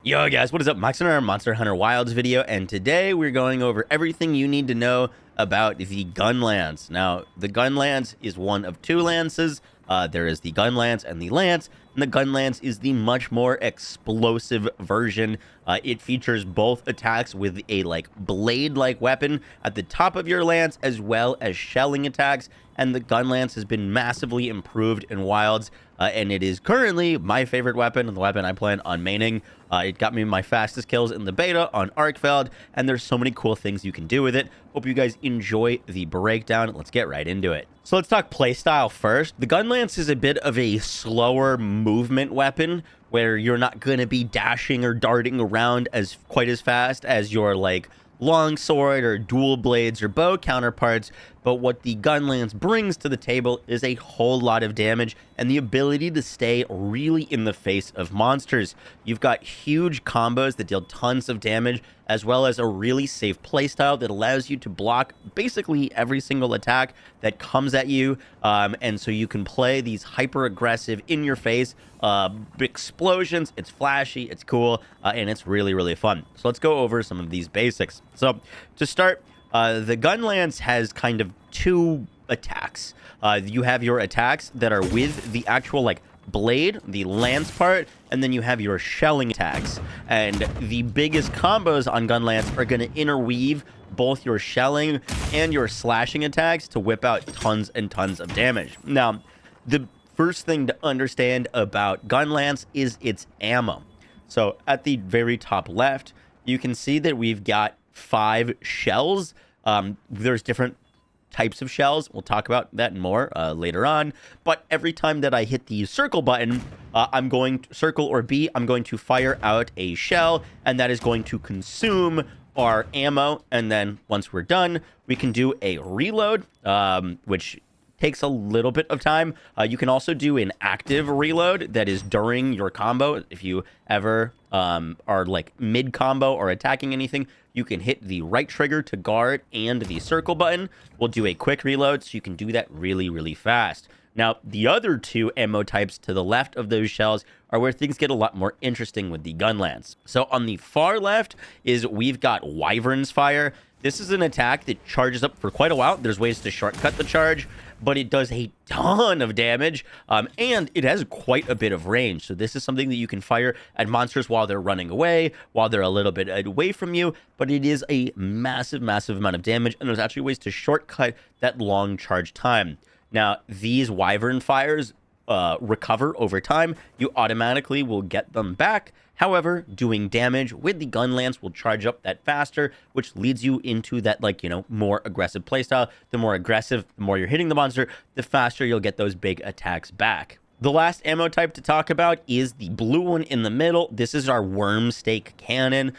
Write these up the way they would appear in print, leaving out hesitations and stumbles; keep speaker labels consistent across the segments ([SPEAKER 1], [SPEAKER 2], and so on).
[SPEAKER 1] Yo guys, what is up? Max in our Monster Hunter Wilds video, and today we're going over everything you need to know about the Gunlance. Now, the Gunlance is one of two lances. There is the Gunlance and the Lance, and the Gunlance is the much more explosive version. It features both attacks with a blade-like weapon at the top of your lance, as well as shelling attacks. And the Gunlance has been massively improved in Wilds, and it is currently my favorite weapon and the weapon I plan on maining. It got me my fastest kills in the beta on Arkfeld, and there's so many cool things you can do with it. Hope you guys enjoy the breakdown. Let's get right into it. So let's talk playstyle first. The Gunlance is a bit of a slower movement weapon, where you're not going to be dashing or darting around quite as fast as your longsword or dual blades or bow counterparts. But what the Gunlance brings to the table is a whole lot of damage and the ability to stay really in the face of monsters. You've got huge combos that deal tons of damage, as well as a really safe playstyle that allows you to block basically every single attack that comes at you. And so you can play these hyper aggressive in your face explosions. It's flashy, it's cool, and it's really, really fun. So let's go over some of these basics. So to start, the Gunlance has kind of two attacks. You have your attacks that are with the actual blade, the lance part, and then you have your shelling attacks. And the biggest combos on Gunlance are going to interweave both your shelling and your slashing attacks to whip out tons and tons of damage. Now, the first thing to understand about Gunlance is its ammo. So at the very top left, you can see that we've got 5 shells. There's different types of shells. We'll talk about that more later on. But every time that I hit the circle button, I'm going to circle or B, I'm going to fire out a shell, and that is going to consume our ammo. And then once we're done, we can do a reload, which takes a little bit of time. You can also do an active reload that is during your combo. If you ever are mid combo or attacking anything, you can hit the right trigger to guard and the circle button will do a quick reload, so you can do that really, really fast. Now, the other two ammo types to the left of those shells are where things get a lot more interesting with the Gunlance. So on the far left is we've got Wyvern's Fire. This is an attack that charges up for quite a while. There's ways to shortcut the charge, but it does a ton of damage, and it has quite a bit of range. So this is something that you can fire at monsters while they're running away, while they're a little bit away from you, but it is a massive, massive amount of damage, and there's actually ways to shortcut that long charge time. Now, these Wyvern Fires recover over time. You automatically will get them back. However, doing damage with the Gunlance will charge up that faster, which leads you into that, more aggressive playstyle. The more aggressive, the more you're hitting the monster, the faster you'll get those big attacks back. The last ammo type to talk about is the blue one in the middle. This is our worm stake cannon.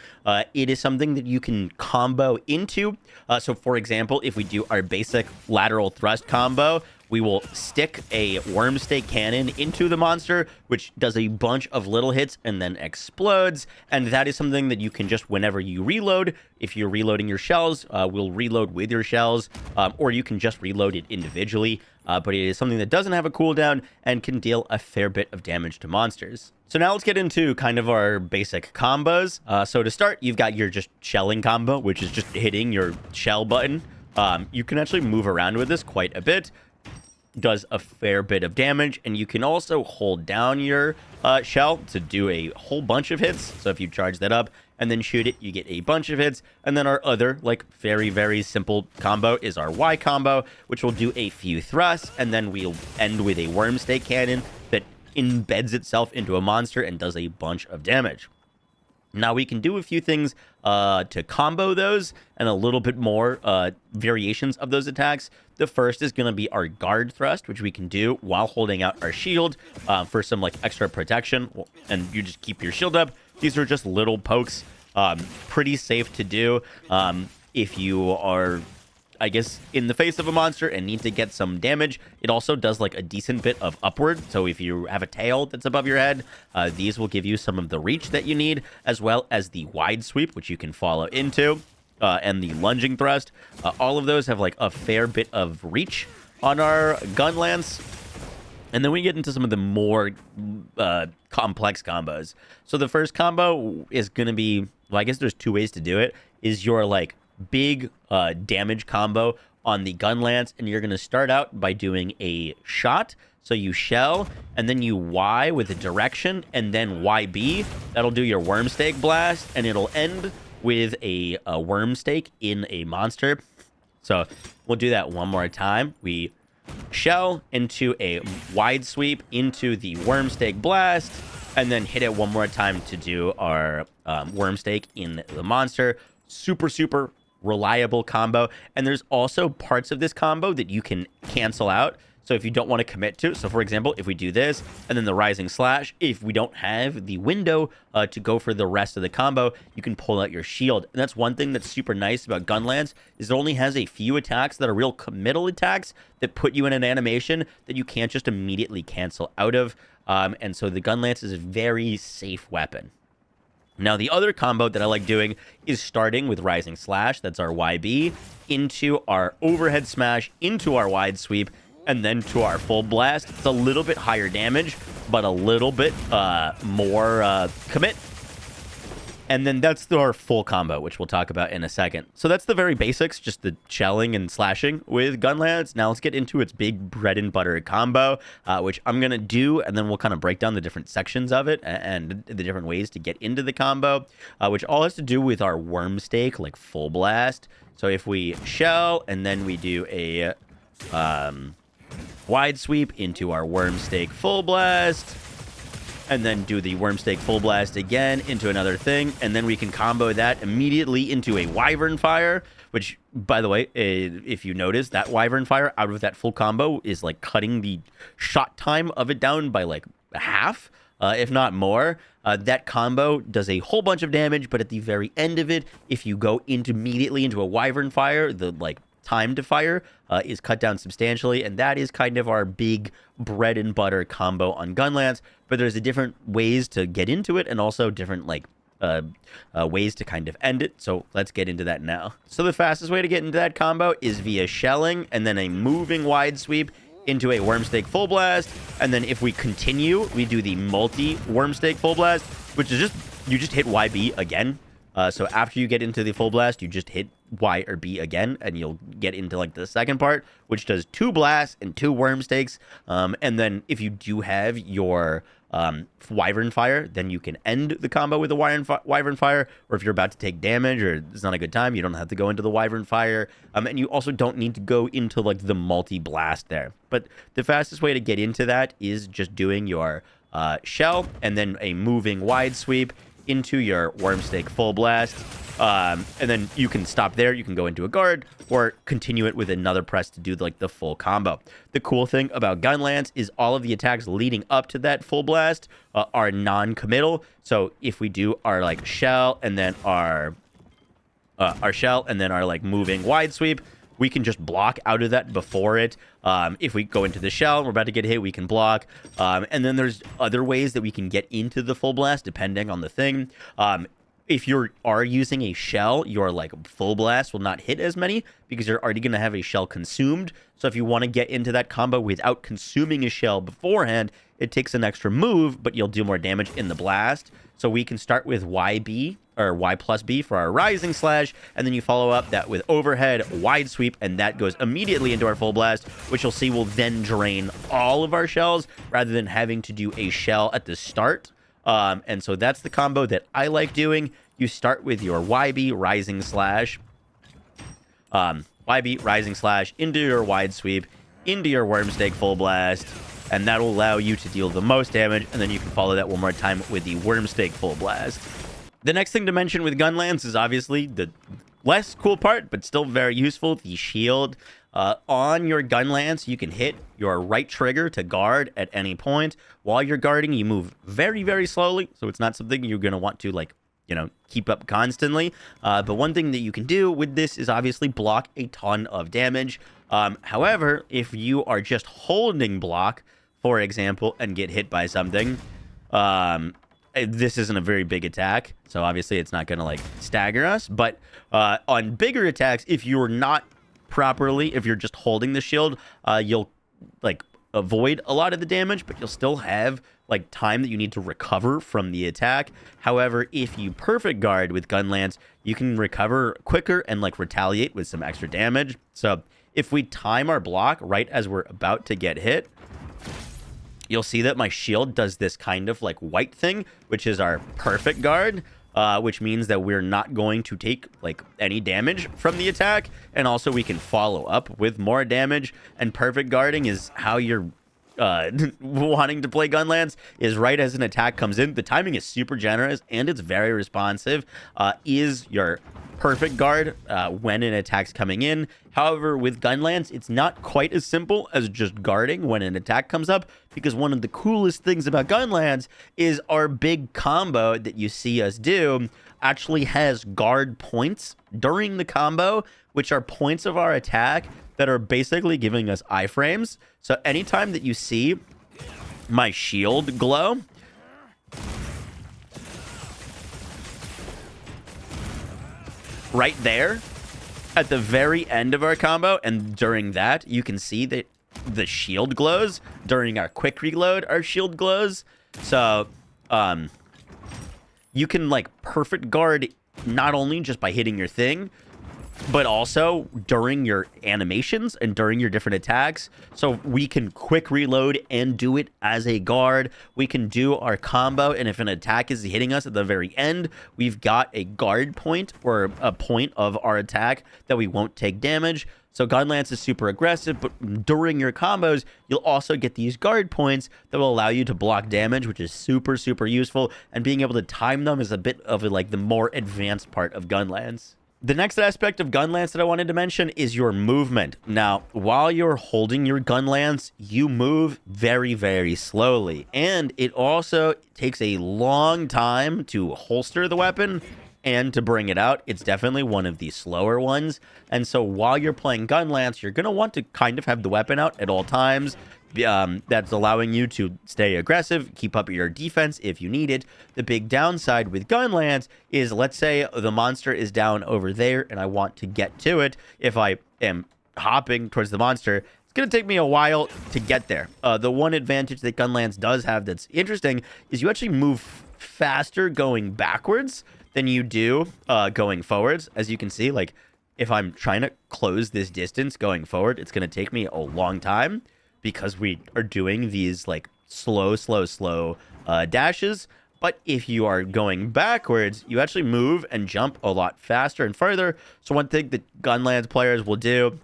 [SPEAKER 1] It is something that you can combo into. So for example, if we do our basic lateral thrust combo, we will stick a worm stake cannon into the monster, which does a bunch of little hits and then explodes. And that is something that you can just, whenever you reload, if you're reloading your shells, we'll reload with your shells, or you can just reload it individually. But it is something that doesn't have a cooldown and can deal a fair bit of damage to monsters. So now let's get into kind of our basic combos. So to start, you've got your just shelling combo, which is just hitting your shell button. You can actually move around with this quite a bit. Does a fair bit of damage, and you can also hold down your shell to do a whole bunch of hits. So if you charge that up and then shoot it, you get a bunch of hits. And then our other very, very simple combo is our Y combo, which will do a few thrusts, and then we'll end with a worm stake cannon that embeds itself into a monster and does a bunch of damage. Now we can do a few things to combo those and a little bit more variations of those attacks. The first is going to be our guard thrust, which we can do while holding out our shield for some extra protection, and you just keep your shield up. These are just little pokes, pretty safe to do if you are, I guess, in the face of a monster and need to get some damage. It also does a decent bit of upward. So if you have a tail that's above your head, these will give you some of the reach that you need, as well as the wide sweep, which you can follow into, and the lunging thrust. All of those have a fair bit of reach on our Gunlance. And then we get into some of the more complex combos. So the first combo is going to be, well, I guess there's two ways to do it, is your like big damage combo on the Gunlance. And you're going to start out by doing a shot. So you shell, and then you Y with a direction, and then YB. That'll do your Wormstake blast, and it'll end with a Wormstake in a monster. So we'll do that one more time. We shell into a wide sweep into the Wormstake blast, and then hit it one more time to do our Wormstake in the monster. Super, super reliable combo. And there's also parts of this combo that you can cancel out. So if you don't want to commit to, so for example, if we do this and then the Rising Slash, if we don't have the window to go for the rest of the combo, you can pull out your shield. And that's one thing that's super nice about Gunlance, is it only has a few attacks that are real committal attacks that put you in an animation that you can't just immediately cancel out of. And so the Gunlance is a very safe weapon. Now, the other combo that I like doing is starting with Rising Slash, that's our YB, into our Overhead Smash, into our Wide Sweep, and then to our Full Blast. It's a little bit higher damage, but a little bit more commit. And then that's our full combo, which we'll talk about in a second. So that's the very basics, just the shelling and slashing with Gunlance. Now let's get into its big bread and butter combo, which I'm going to do, and then we'll kind of break down the different sections of it and the different ways to get into the combo, which all has to do with our Wormstake, like Full Blast. So if we shell, and then we do a wide sweep into our Wormstake Full Blast, and then do the Wormstake Full Blast again into another thing, and then we can combo that immediately into a Wyvern Fire, which, by the way, if you notice, that Wyvern Fire out of that full combo is like cutting the shot time of it down by like half, if not more. That combo does a whole bunch of damage, but at the very end of it, if you go immediately into a Wyvern Fire, the like time to fire is cut down substantially, and that is kind of our big bread and butter combo on Gunlance. But there's a different ways to get into it, and also different like ways to kind of end it. So let's get into that now. So the fastest way to get into that combo is via shelling, and then a moving wide sweep into a Wormstake Full Blast, and then if we continue, we do the multi Wormstake Full Blast, which is just, you just hit YB again. So after you get into the Full Blast, you just hit Y or B again, and you'll get into like the second part, which does 2 blasts and 2 Wormstakes. And then if you do have your Wyvern Fire, then you can end the combo with the Wyvern Fire, or if you're about to take damage or it's not a good time, you don't have to go into the Wyvern Fire. And you also don't need to go into like the multi-blast there. But the fastest way to get into that is just doing your shell, and then a moving wide sweep into your Wormstake Full Blast. And then you can stop there, you can go into a guard, or continue it with another press to do like the full combo. The cool thing about Gunlance is all of the attacks leading up to that Full Blast are non-committal. So if we do our like shell, and then our shell, and then our like moving wide sweep, we can just block out of that before it. If we go into the shell, we're about to get hit, we can block. And then there's other ways that we can get into the Full Blast depending on the thing. If you are using a shell, your like Full Blast will not hit as many because you're already going to have a shell consumed. So if you want to get into that combo without consuming a shell beforehand, it takes an extra move, but you'll do more damage in the blast. So we can start with YB, or Y plus B for our Rising Slash, and then you follow up that with Overhead, Wide Sweep, and that goes immediately into our Full Blast, which you'll see will then drain all of our shells rather than having to do a shell at the start. And so that's the combo that I like doing. You start with your YB Rising Slash, YB Rising Slash into your Wide Sweep, into your Wormstake Full Blast, and that'll allow you to deal the most damage, and then you can follow that one more time with the Wormstake Full Blast. The next thing to mention with Gunlance is obviously the less cool part, but still very useful, the shield. On your Gunlance, you can hit your right trigger to guard at any point. While you're guarding, you move very, very slowly, so it's not something you're going to want to, like, you know, keep up constantly. But one thing that you can do with this is obviously block a ton of damage. However, if you are just holding block, for example, and get hit by something, this isn't a very big attack, so obviously it's not going to, like, stagger us. But on bigger attacks, if you're not properly, if you're just holding the shield, you'll, like, avoid a lot of the damage, but you'll still have like time that you need to recover from the attack. However, if you perfect guard with Gunlance, you can recover quicker and like retaliate with some extra damage. So if we time our block right as we're about to get hit, you'll see that my shield does this kind of like white thing, which is our perfect guard, which means that we're not going to take like any damage from the attack. And also we can follow up with more damage. And perfect guarding is how you're wanting to play Gunlance, is right as an attack comes in. The timing is super generous and it's very responsive. Is your perfect guard when an attack's coming in. However, with Gunlance, it's not quite as simple as just guarding when an attack comes up, because one of the coolest things about Gunlance is our big combo that you see us do actually has guard points during the combo, which are points of our attack that are basically giving us iframes. So anytime that you see my shield glow, right there at the very end of our combo, and during that you can see that the shield glows. During our quick reload, our shield glows. So you can like perfect guard not only just by hitting your thing, but also during your animations and during your different attacks. So we can quick reload and do it as a guard. We can do our combo, and if an attack is hitting us at the very end, we've got a guard point or a point of our attack that we won't take damage. So Gunlance is super aggressive, but during your combos, you'll also get these guard points that will allow you to block damage, which is super, super useful. And being able to time them is a bit of like the more advanced part of Gunlance. The next aspect of Gunlance that I wanted to mention is your movement. Now, while you're holding your Gunlance, you move very, very slowly. And it also takes a long time to holster the weapon and to bring it out. It's definitely one of the slower ones. And so while you're playing Gunlance, you're going to want to kind of have the weapon out at all times. That's allowing you to stay aggressive, keep up your defense if you need it. The big downside with Gunlance is, let's say the monster is down over there and I want to get to it. If I am hopping towards the monster, it's going to take me a while to get there. The one advantage that Gunlance does have that's interesting is you actually move faster going backwards than you do going forwards. As you can see, like if I'm trying to close this distance going forward, it's going to take me a long time, because we are doing these like slow dashes. But if you are going backwards, you actually move and jump a lot faster and further. So one thing that Gunlance players will do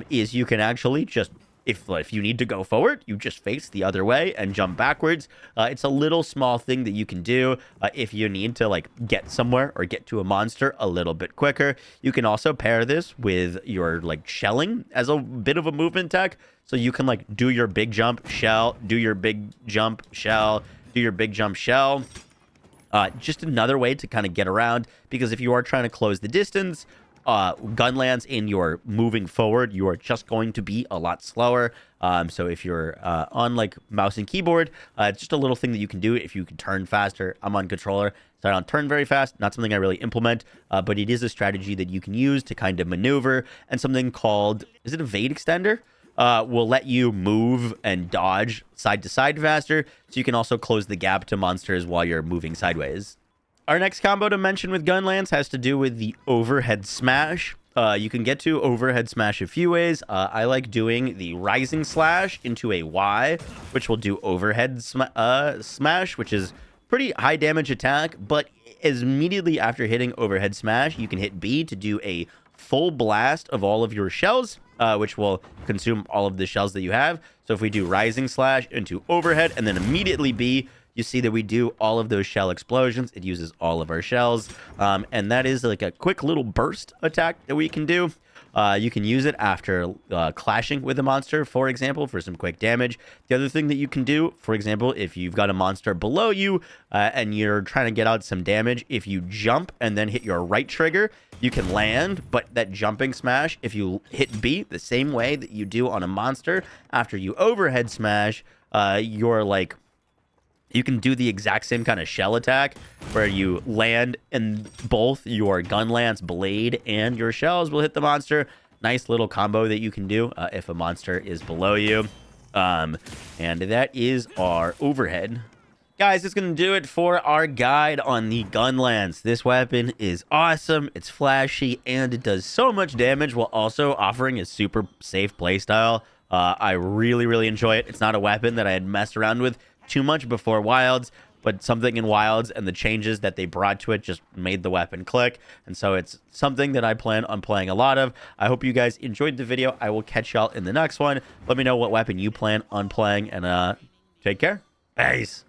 [SPEAKER 1] is you can actually just, if you need to go forward, you just face the other way and jump backwards. It's a little small thing that you can do if you need to like get somewhere or get to a monster a little bit quicker. You can also pair this with your like shelling as a bit of a movement tech. So you can like do your big jump, shell, do your big jump, shell, do your big jump, shell. Just another way to kind of get around, because if you are trying to close the distance, Gunlance and you're moving forward, you are just going to be a lot slower. So if you're on like mouse and keyboard, it's just a little thing that you can do if you can turn faster. I'm on controller, so I don't turn very fast. Not something I really implement, but it is a strategy that you can use to kind of maneuver. And something called, is it evade extender? Will let you move and dodge side to side faster, so you can also close the gap to monsters while you're moving sideways. Our next combo to mention with Gunlance has to do with the overhead smash. You can get to overhead smash a few ways. I like doing the rising slash into a Y, which will do overhead smash, which is pretty high damage attack. But immediately after hitting overhead smash, you can hit B to do a full blast of all of your shells, which will consume all of the shells that you have. So if we do rising slash into overhead and then immediately B, you see that we do all of those shell explosions. It uses all of our shells. And that is like a quick little burst attack that we can do. You can use it after clashing with a monster, for example, for some quick damage. The other thing that you can do, for example, if you've got a monster below you and you're trying to get out some damage, if you jump and then hit your right trigger, you can land. But that jumping smash, if you hit B the same way that you do on a monster, after you overhead smash, you're like, you can do the exact same kind of shell attack where you land and both your Gunlance blade and your shells will hit the monster. Nice little combo that you can do if a monster is below you. And that is our overhead. Guys, it's going to do it for our guide on the Gunlance. This weapon is awesome, it's flashy, and it does so much damage while also offering a super safe playstyle. I really, really enjoy it. It's not a weapon that I had messed around with too much before Wilds, but something in Wilds and the changes that they brought to it just made the weapon click. And so it's something that I plan on playing a lot of. I hope you guys enjoyed the video. I will catch y'all in the next one. Let me know what weapon you plan on playing, and take care. Peace.